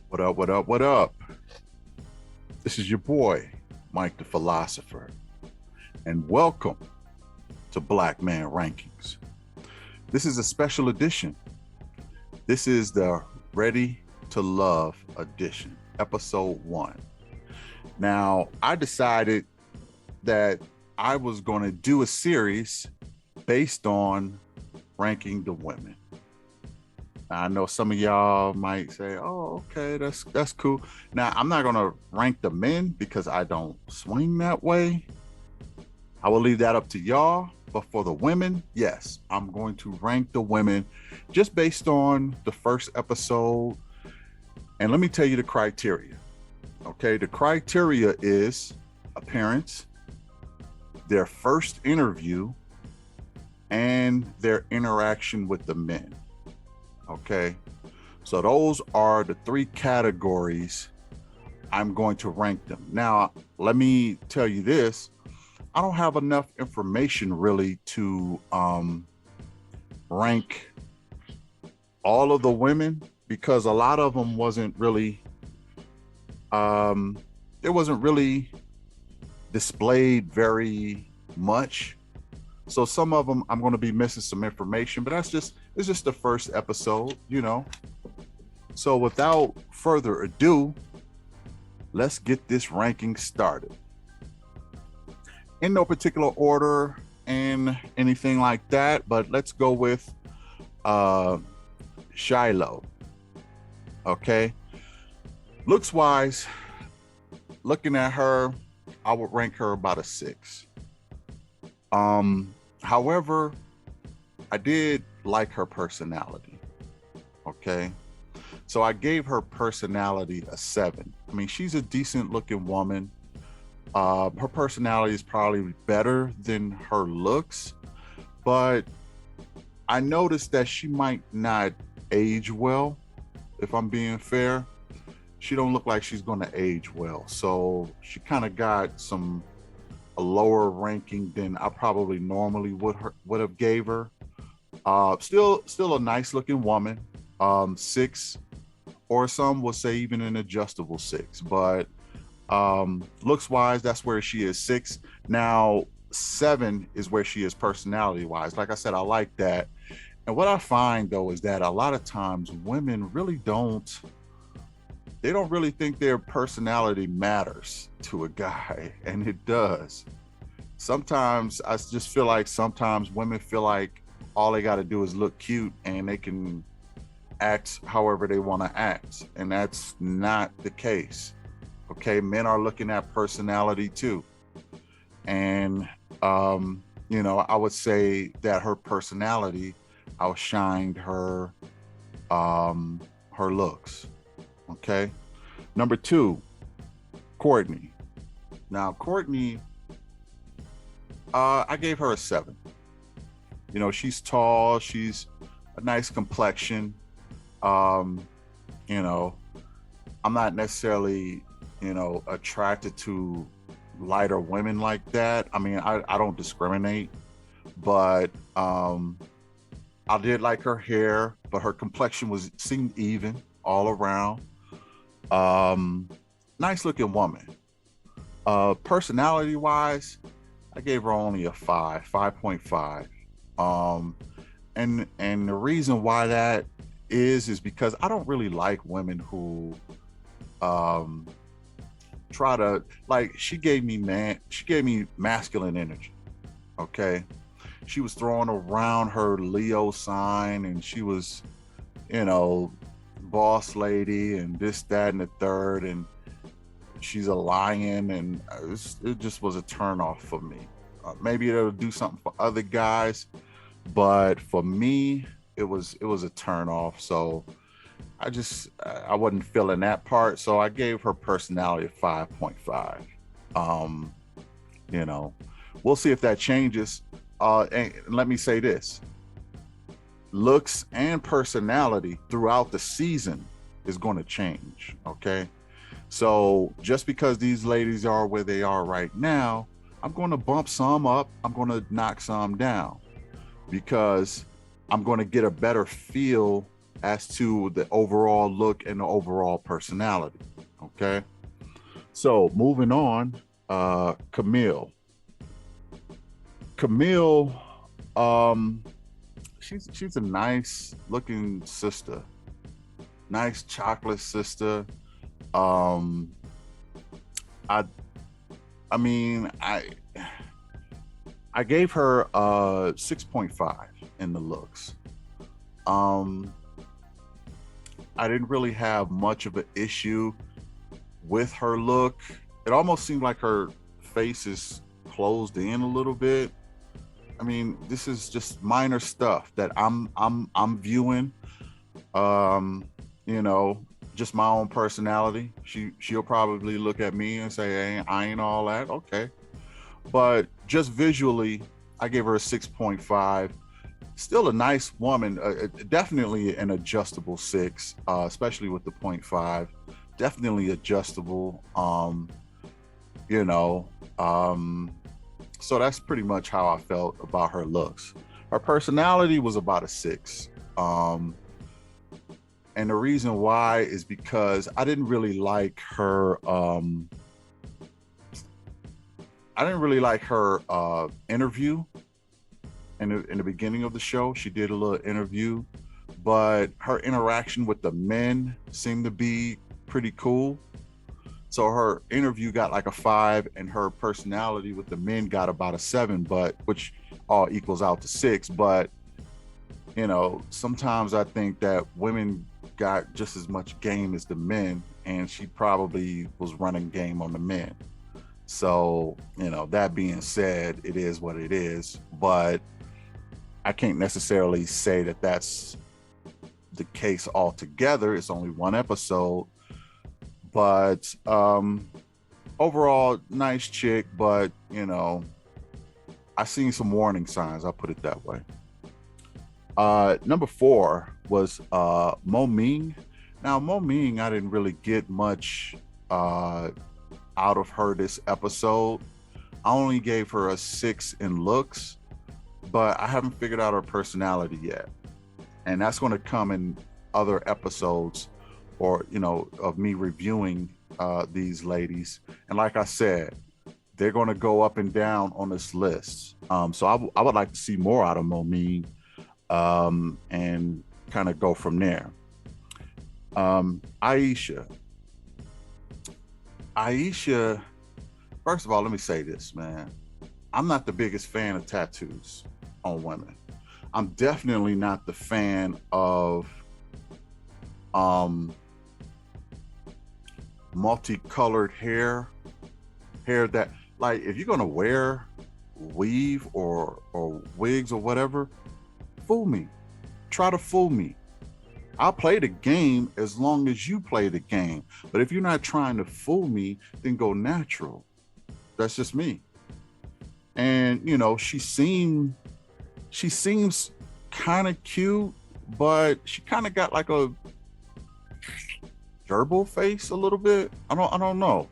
What up, what up, what up? This is your boy, Mike the Philosopher, and welcome to Black Man Rankings. This is a special edition. This is the Ready to Love edition, episode 1. Now, I decided that I was going to do a series based on ranking the women. I know some of y'all might say, "Oh, okay, that's cool." Now, I'm not gonna rank the men because I don't swing that way. I will leave that up to y'all. But for the women, yes, I'm going to rank the women just based on the first episode. And let me tell you the criteria. Okay, the criteria is appearance, their first interview, and their interaction with the men. Okay, so those are the 3 categories I'm going to rank them. Now, let me tell you this. I don't have enough information really to rank all of the women because a lot of them wasn't really it wasn't really displayed very much. So some of them I'm going to be missing some information, but it's just the first episode, you know. So without further ado, let's get this ranking started. In no particular order and anything like that, but let's go with Shiloh. Okay. Looks wise, looking at her, I would rank her about a 6. However, I did like her personality. Okay. So I gave her personality a 7. I mean, she's a decent looking woman. Her personality is probably better than her looks, but I noticed that she might not age well, if I'm being fair. She don't look like she's going to age well. So she kind of got a lower ranking than I probably normally would have gave her. Still a nice looking woman. 6, or some will say even an adjustable 6, but looks wise, that's where she is, 6. Now 7 is where she is personality wise. Like I said, I like that. And what I find though is that a lot of times women really don't really think their personality matters to a guy, and it does. Sometimes I just feel like sometimes women feel like all they got to do is look cute and they can act however they want to act, and that's not the case. Okay, men are looking at personality too, and I would say that her personality outshined her her looks. Okay, number 2, Courtney. Now Courtney, I gave her a 7. She's tall, she's a nice complexion. um I'm not necessarily attracted to lighter women like that. I mean, I don't discriminate, but I did like her hair, but her complexion seemed even all around. um Nice looking woman. Personality wise, I gave her only a 5.5. um and the reason why that is because I don't really like women who um try to, like, she gave me masculine energy. Okay, she was throwing around her Leo sign, and she was, you know boss lady and this, that, and the third, and she's a lion, and it just was a turn off for me. Maybe it'll do something for other guys, but for me, it was a turn off. So I wasn't feeling that part, so I gave her personality a 5.5. um you know we'll see if that changes. And let me say this: looks and personality throughout the season is going to change. Okay, so just because these ladies are where they are right now, I'm going to bump some up, I'm going to knock some down, because I'm going to get a better feel as to the overall look and the overall personality. Okay. So moving on, Camille. Camille, um, she's a nice looking sister, nice chocolate sister. Um, I I mean I gave her 6.5 in the looks. Um, I didn't really have much of an issue with her look. It almost seemed like her face is closed in a little bit. I mean, this is just minor stuff that I'm viewing. Um, you know, just my own personality. She'll probably look at me and say, hey, I ain't all that. Okay. But just visually, I gave her a 6.5. Still a nice woman, definitely an adjustable six, especially with the point 0.5. Definitely adjustable. You know, um, so that's pretty much how I felt about her looks. Her personality was about a 6. And the reason why is because I didn't really like her. I didn't really like her interview in the beginning of the show. She did a little interview, but her interaction with the men seemed to be pretty cool. So her interview got like a 5, and her personality with the men got about a 7, but which all equals out to 6. But you know, sometimes I think that women got just as much game as the men, and she probably was running game on the men. So, you know, that being said, it is what it is. But I can't necessarily say that that's the case altogether. It's only one episode. But overall, nice chick. But, you know, I seen some warning signs. I'll put it that way. Number 4 was Mo Ming. Now, Mo Ming, I didn't really get much out of her this episode. I only gave her a 6 in looks, but I haven't figured out her personality yet. And that's going to come in other episodes, or, you know, of me reviewing these ladies. And like I said, they're going to go up and down on this list. So I would like to see more out of Mo Ming, and kind of go from there. Aisha. Aisha, first of all, let me say this, man. I'm not the biggest fan of tattoos on women. I'm definitely not the fan of multicolored hair that, like, if you're gonna wear weave or wigs or whatever, fool me. Try to fool me. I'll play the game as long as you play the game. But if you're not trying to fool me, then go natural. That's just me. And you know, she seems kind of cute, but she kind of got like a gerbil face a little bit. I don't know.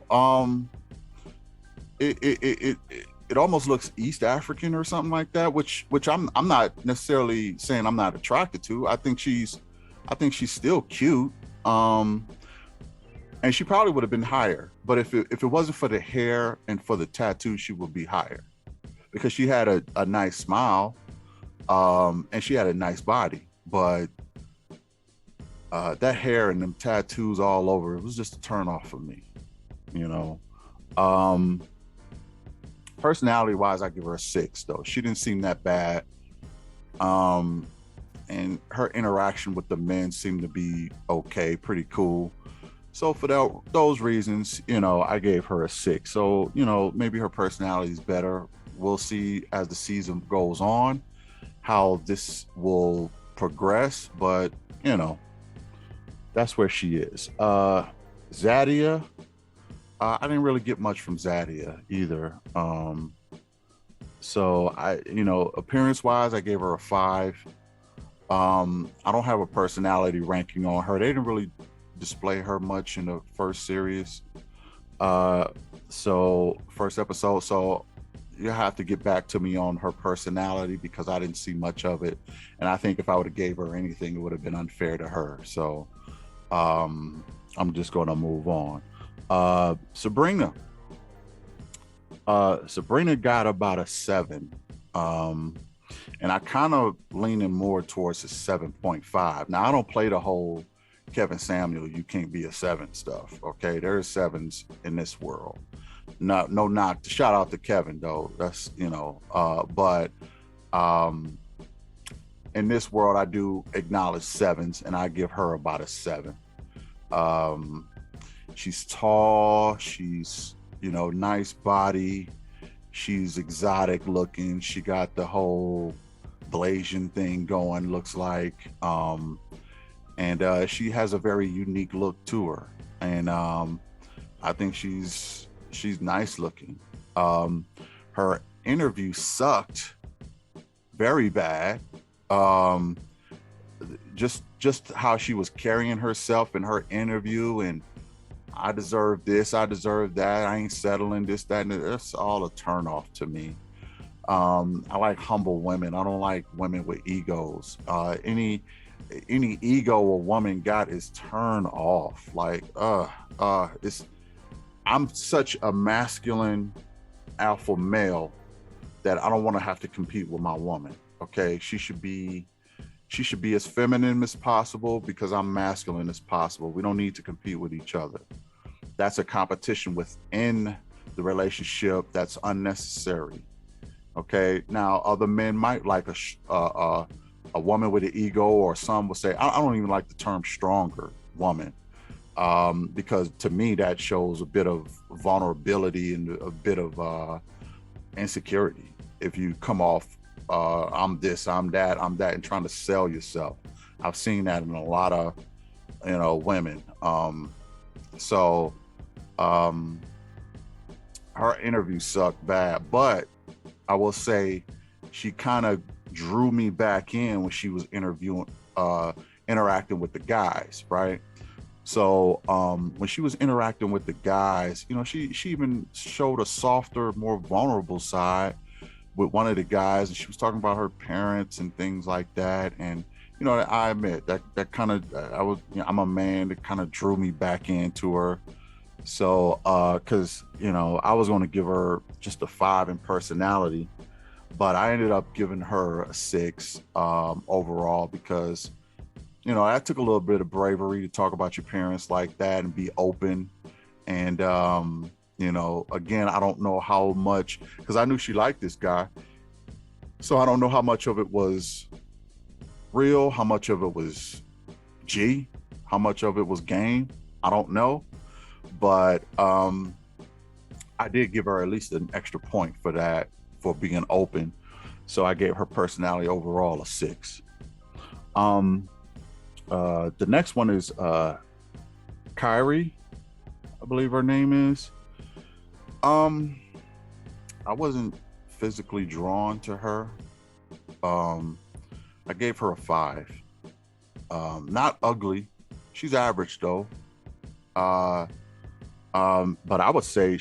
It almost looks East African or something like that, which I'm not necessarily saying I'm not attracted to. I think she's still cute. And she probably would have been higher, but if it wasn't for the hair and for the tattoo, she would be higher because she had a nice smile, and she had a nice body. But that hair and them tattoos all over, it was just a turn off for me, you know. Personality wise, I give her a 6 though. She didn't seem that bad. And her interaction with the men seemed to be okay, pretty cool. So for those reasons, you know, I gave her a 6. So, you know, maybe her personality is better. We'll see as the season goes on how this will progress, but you know, that's where she is. Zadia, I didn't really get much from Zadia either. So you know, appearance wise, I gave her a 5. I don't have a personality ranking on her. They didn't really display her much in the first series. So first episode. So you have to get back to me on her personality because I didn't see much of it, and I think if I would have gave her anything, it would have been unfair to her. So um, I'm just going to move on. Sabrina. Sabrina got about a 7. Um, and I kind of leaning more towards a 7.5. Now I don't play the whole Kevin Samuel, you can't be a 7 stuff. Okay, there's 7s in this world. No knock. Shout out to Kevin though. That's but um, in this world, I do acknowledge 7s, and I give her about a 7. Um, she's tall. She's nice body. She's exotic looking. She got the whole Blasian thing going, looks like. And she has a very unique look to her. And I think she's nice looking. Her interview sucked very bad. Just how she was carrying herself in her interview, and I deserve this, I deserve that, I ain't settling, this, that, and that's all a turn off to me. I like humble women. I don't like women with egos. Any ego a woman got is turn off. Like, I'm such a masculine alpha male that I don't want to have to compete with my woman. Okay, she should be as feminine as possible because I'm masculine as possible. We don't need to compete with each other. That's a competition within the relationship that's unnecessary. Okay, now other men might like a woman with an ego, or some will say I don't even like the term stronger woman, because to me that shows a bit of vulnerability and a bit of insecurity. If you come off I'm this, I'm that, and trying to sell yourself. I've seen that in a lot of women. So her interview sucked bad, but I will say she kind of drew me back in when she was interacting with the guys, right? So when she was interacting with the guys, she even showed a softer, more vulnerable side with one of the guys, and she was talking about her parents and things like that. And I admit that kind of I'm a man, that kind of drew me back into her. So because I was going to give her just a 5 in personality, but I ended up giving her a 6 overall, because that took a little bit of bravery to talk about your parents like that and be open. And again, I don't know how much, because I knew she liked this guy, so I don't know how much of it was real, how much of it was how much of it was game. I don't know, but I did give her at least an extra point for that, for being open. So I gave her personality overall a 6. The next one is Kylie, I believe her name is. I wasn't physically drawn to her. I gave her a 5. Not ugly. She's average though. But I would say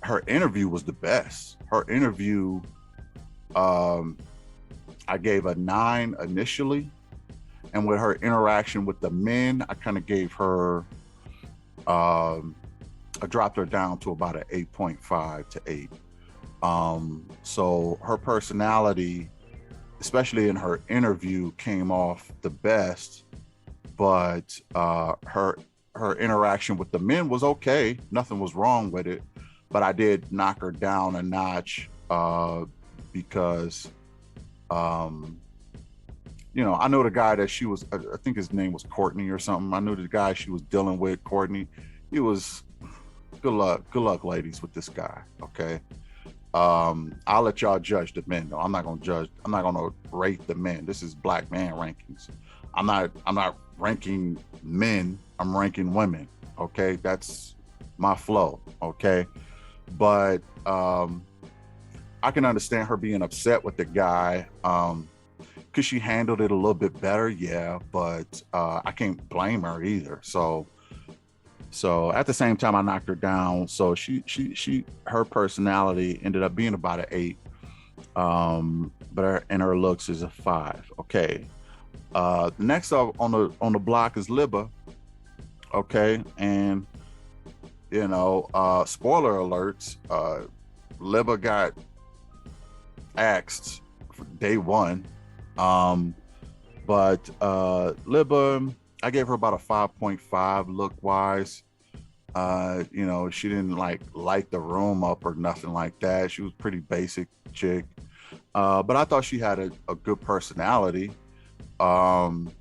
her interview was the best. Her interview, I gave a 9 initially. And with her interaction with the men, I kind of gave her, I dropped her down to about an 8.5 to 8. So her personality, especially in her interview, came off the best, but her interaction with the men was okay. Nothing was wrong with it, but I did knock her down a notch because I know the guy that she was, I think his name was Courtney or something. I knew the guy she was dealing with, Courtney. He was, good luck, ladies, with this guy. Okay. I'll let y'all judge the men though. I'm not gonna rate the men. This is Black Man Rankings. I'm not ranking men, I'm ranking women. Okay. That's my flow. Okay. But I can understand her being upset with the guy. Because she handled it a little bit better, yeah, but I can't blame her either. So So at the same time, I knocked her down. So her personality ended up being about an 8. But her looks is a 5. Okay. Next up on the block is Libba. Okay, and spoiler alerts. Libba got axed for day one. But Libba, I gave her about a 5.5 look wise. She didn't like light the room up or nothing like that. She was pretty basic chick. But I thought she had a good personality. So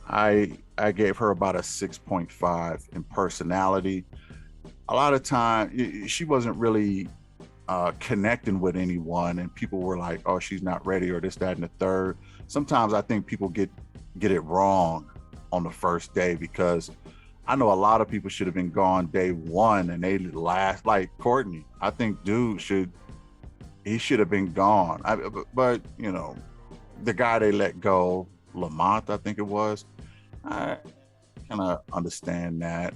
I gave her about a 6.5 in personality. A lot of time she wasn't really connecting with anyone, and people were like, "Oh, she's not ready," or this, that, and the third. Sometimes I think people get it wrong on the first day, because I know a lot of people should have been gone day one, and they last like Courtney. I think dude should have been gone. But the guy they let go, Lamont, I think it was. I kind of understand that.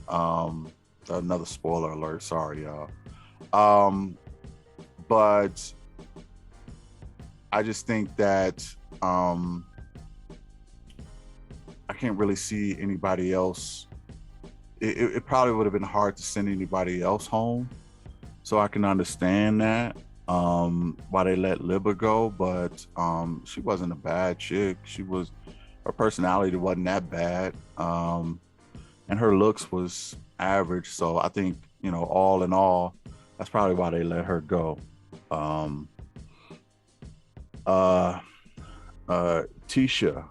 Another spoiler alert. Sorry, y'all. But I just think that I can't really see anybody else. It probably would have been hard to send anybody else home. So I can understand that why they let Libba go, but she wasn't a bad chick. Her personality wasn't that bad, and her looks was average. So I think all in all, that's probably why they let her go. Tasha,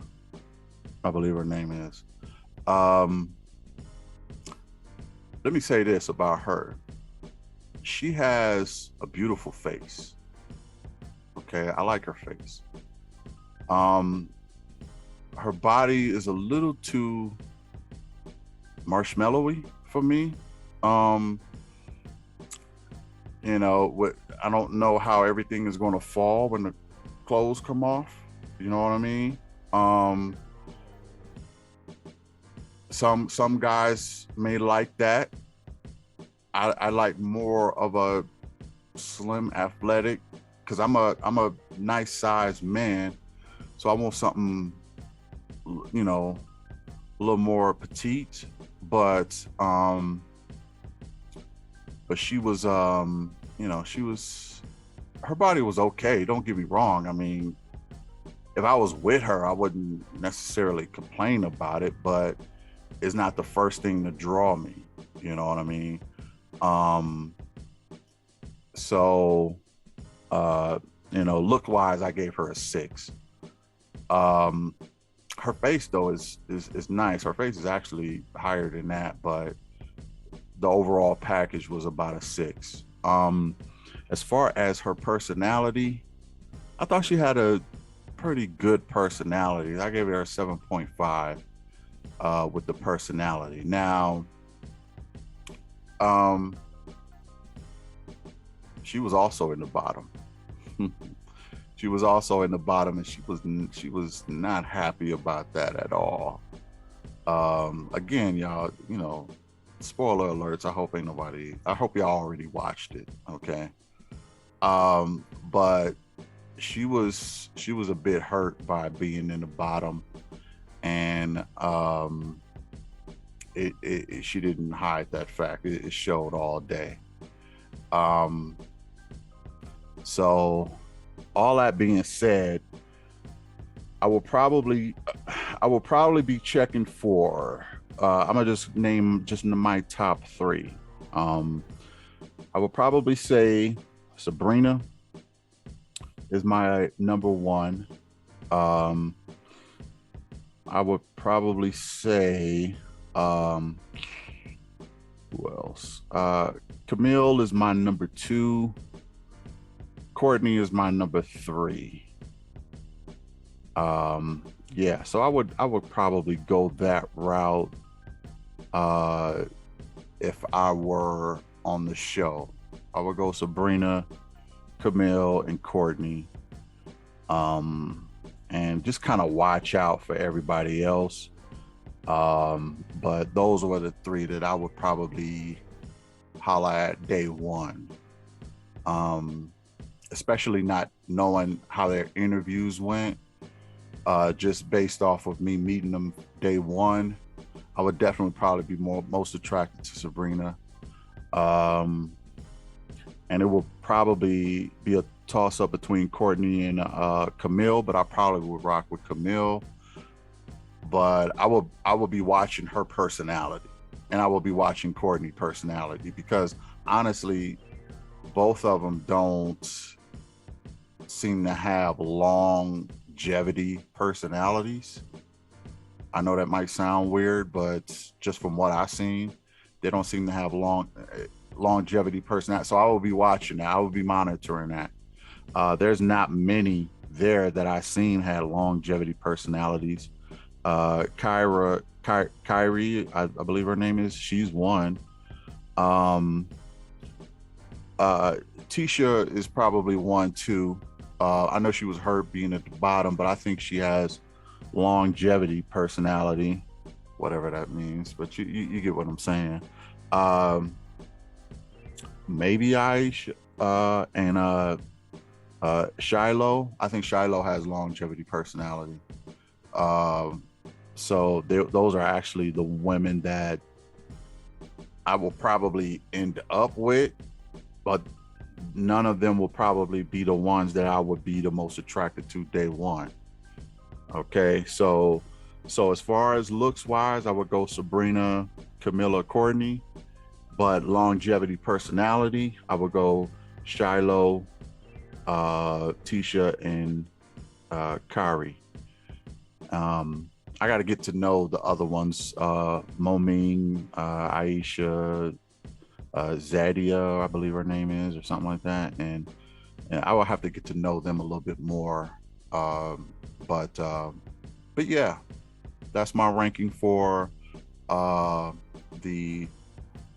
I believe her name is. Let me say this about her. She has a beautiful face. Okay, I like her face. Her body is a little too marshmallowy for me. I don't know how everything is going to fall when the clothes come off. You know what I mean? Some guys may like that. I like more of a slim athletic, because I'm a nice sized man, so I want something a little more petite, but she was her body was okay, don't get me wrong. I mean, if I was with her, I wouldn't necessarily complain about it, but it's not the first thing to draw me, you know what I mean? So look wise, I gave her a 6. Her face though is nice. Her face is actually higher than that, but the overall package was about a 6. As far as her personality, I thought she had a pretty good personality. I gave her a 7.5 with the personality. Now, she was also in the bottom. She was also in the bottom, and she was not happy about that at all. Again, y'all, spoiler alerts. I hope y'all already watched it. Okay. But she was a bit hurt by being in the bottom, and she didn't hide that fact. It showed all day. So all that being said, I will probably be checking for I'm gonna just name my top 3. I will probably say Sabrina is my number 1. I would probably say who else? Camille is my number 2. Courtney is my number 3. Yeah, so I would probably go that route if I were on the show. I would go Sabrina, Camille, and Courtney, and just kind of watch out for everybody else. But those were the three that I would probably holla at day one. Um, Especially not knowing how their interviews went, just based off of me meeting them day one, I would definitely probably be most attracted to Sabrina. Um, and it will probably be a toss up between Courtney and Camille, but I probably would rock with Camille. But I will be watching her personality, and I will be watching Courtney personality, because honestly, both of them don't seem to have longevity personalities. I know that might sound weird, but just from what I've seen, they don't seem to have longevity personality. So I will be watching that. I will be monitoring that. There's not many there that I've seen had longevity personalities. Kyrie, I believe her name is. She's one. Um, Tasha is probably one too. I know she was hurt being at the bottom, but I think she has longevity personality, whatever that means. But you get what I'm saying. Um, Maybe Aisha and Shiloh. I think Shiloh has longevity personality. Um, so those are actually the women that I will probably end up with, but none of them will probably be the ones that I would be the most attracted to day one. Okay, so as far as looks wise, I would go Sabrina, Camilla, Courtney, but longevity personality, I would go Shiloh, Tasha, and Kari. I got to get to know the other ones, Moming, Aisha, Zadia, I believe her name is, or something like that, and I will have to get to know them a little bit more. Um, but but yeah, that's my ranking for the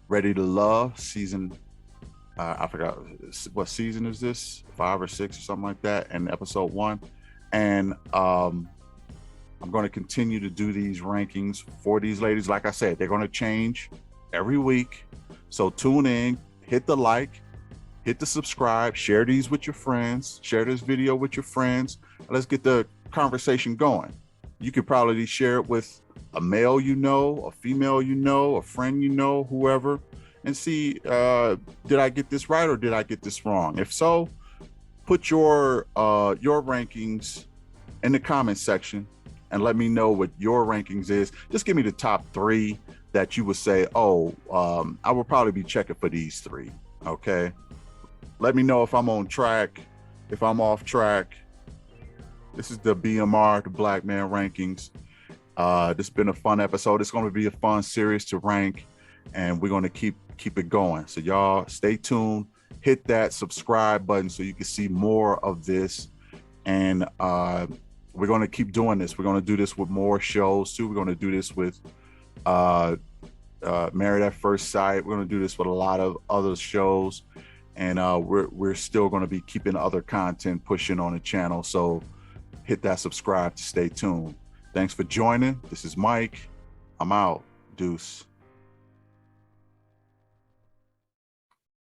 Ready to Love season. I forgot what season is this, 5 or 6 or something like that, and episode 1. And I'm going to continue to do these rankings for these ladies. Like I said, they're going to change every week. So tune in, hit the like, hit the subscribe, share these with your friends, share this video with your friends. Let's get the conversation going. You could probably share it with a male you know, a female you know, a friend you know, whoever, and see, did I get this right or did I get this wrong? If so, put your rankings in the comment section and let me know what your rankings is. Just give me the top 3 that you would say, oh, I will probably be checking for these 3. Okay. Let me know if I'm on track, if I'm off track. This is the BMR, the Black Man Rankings. This has been a fun episode. It's going to be a fun series to rank, and we're going to keep it going. So y'all stay tuned. Hit that subscribe button so you can see more of this. And we're going to keep doing this. We're going to do this with more shows too. We're going to do this with Married at First Sight. We're going to do this with a lot of other shows. And we're still going to be keeping other content pushing on the channel. So hit that subscribe to stay tuned. Thanks for joining. This is Mike. I'm out. Deuce.